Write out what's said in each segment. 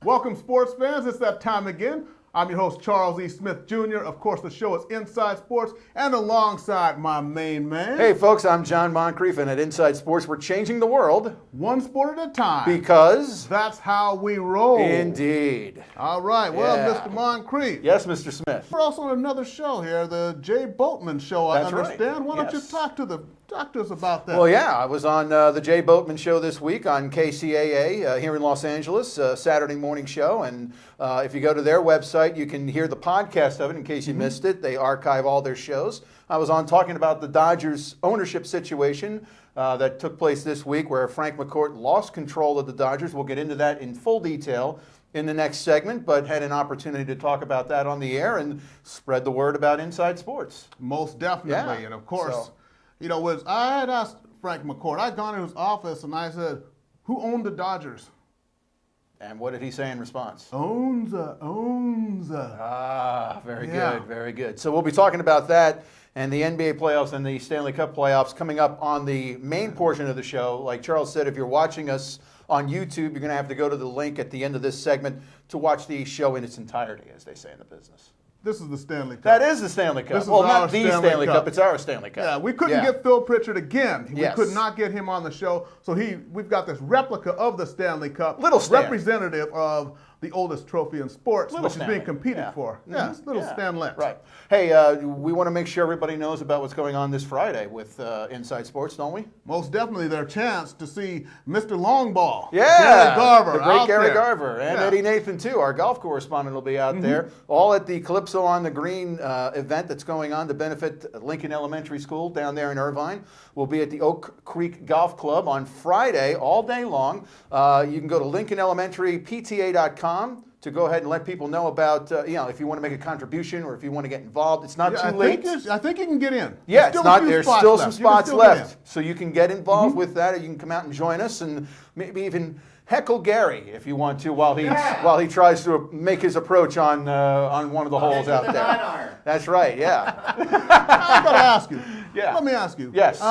Welcome, sports fans. It's that time again. I'm your host, Charles E. Smith Jr. Of course, the show is Inside Sports, and alongside my main man. Hey, folks, I'm John Moncrief, and at Inside Sports, we're changing the world. One sport at a time. Because? That's how we roll. Indeed. All right. Well, Mr. Moncrief. Yes, Mr. Smith. We're also on another show here, the Jay Boatman Show, I understand. Right. Why don't you talk to us about that? Well, yeah, I was on the Jay Boatman Show this week on KCAA here in Los Angeles, Saturday morning show. And if you go to their website, you can hear the podcast of it in case you missed it. They archive all their shows. I was on talking about the Dodgers ownership situation that took place this week where Frank McCourt lost control of the Dodgers. We'll get into that in full detail in the next segment, but had an opportunity to talk about that on the air and spread the word about Inside Sports. Most definitely. Yeah. And of course, I had asked Frank McCourt, I'd gone to his office and I said, who owned the Dodgers? And what did he say in response? Owns. Ah, very good, very good. So we'll be talking about that and the NBA playoffs and the Stanley Cup playoffs coming up on the main portion of the show. Like Charles said, if you're watching us on YouTube, you're going to have to go to the link at the end of this segment to watch the show in its entirety, as they say in the business. This is the Stanley Cup. That is the Stanley Cup. This is well, our not the Stanley Cup. It's our Stanley Cup. Yeah, we couldn't get Phil Pritchard again. Yes. We could not get him on the show. So we've got this replica of the Stanley Cup. Little Stan. Representative of the oldest trophy in sports, Little which Stanley. is being competed for. Yeah, it's little Stanley. Right. Hey, we want to make sure everybody knows about what's going on this Friday with Inside Sports, don't we? Most definitely their chance to see Mr. Longball. Yeah. Gary Garver. The great Gary there. Garver. And Eddie Nathan, too. Our golf correspondent will be out there. All at the Calypso on the Green event that's going on to benefit Lincoln Elementary School down there in Irvine. We'll be at the Oak Creek Golf Club on Friday all day long. You can go to LincolnElementaryPTA.com to go ahead and let people know about, if you want to make a contribution or if you want to get involved. It's not too late. I think you can get in. Yeah, there's still some spots left. So you can get involved with that, or you can come out and join us and maybe even heckle Gary if you want to while he tries to make his approach on one of the holes out there. That's right, yeah. I've got to ask you. Yeah. Let me ask you. Yes.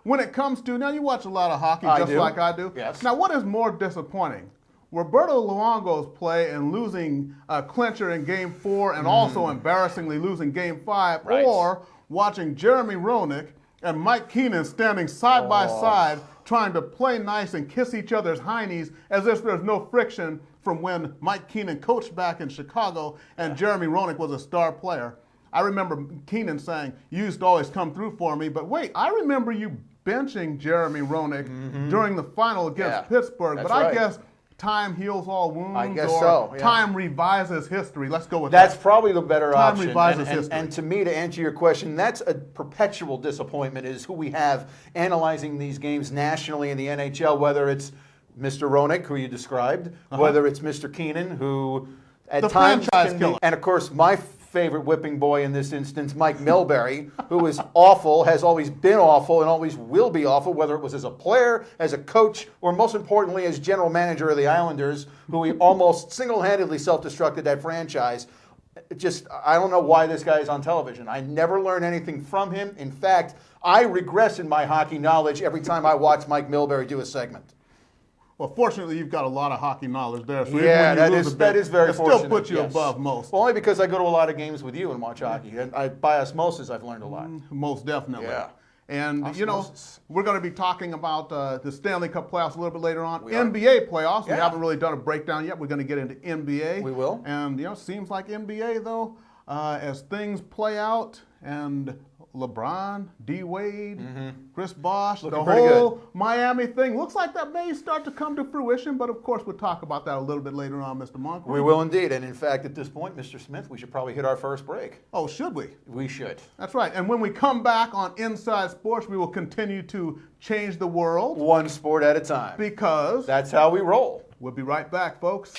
When it comes to, now you watch a lot of hockey like I do. Yes. Now what is more disappointing? Roberto Luongo's play and losing a clincher in Game 4 and also embarrassingly losing Game 5, or watching Jeremy Roenick and Mike Keenan standing side by side trying to play nice and kiss each other's heinies as if there's no friction from when Mike Keenan coached back in Chicago and Jeremy Roenick was a star player. I remember Keenan saying, you used to always come through for me, but wait, I remember you benching Jeremy Roenick during the final against Pittsburgh, but I guess time heals all wounds, I guess so. Yeah. Time revises history. Let's go with that. That's probably the better option. Time revises history. And to me, to answer your question, that's a perpetual disappointment is who we have analyzing these games nationally in the NHL, whether it's Mr. Roenick, who you described, whether it's Mr. Keenan, who at times franchise killer. And of course, my favorite whipping boy in this instance, Mike Milbury, who is awful, has always been awful, and always will be awful, whether it was as a player, as a coach, or most importantly as general manager of the Islanders, who he almost single-handedly self-destructed that franchise. I don't know why this guy is on television. I never learn anything from him. In fact, I regress in my hockey knowledge every time I watch Mike Milbury do a segment. Well, fortunately, you've got a lot of hockey knowledge there. So that is very fortunate. It still puts you above most. Well, only because I go to a lot of games with you and watch hockey. And by osmosis, I've learned a lot. Most definitely. Yeah. And, Osmosis. we're going to be talking about the Stanley Cup playoffs a little bit later on. NBA playoffs. We haven't really done a breakdown yet. We're going to get into NBA. We will. And, seems like NBA, though, as things play out and LeBron, D. Wade, Chris Bosh, the whole Miami thing. Looks like that may start to come to fruition, but of course we'll talk about that a little bit later on, Mr. Monk. We will indeed. And in fact, at this point, Mr. Smith, we should probably hit our first break. Oh, should we? We should. That's right. And when we come back on Inside Sports, we will continue to change the world. One sport at a time. Because that's how we roll. We'll be right back, folks.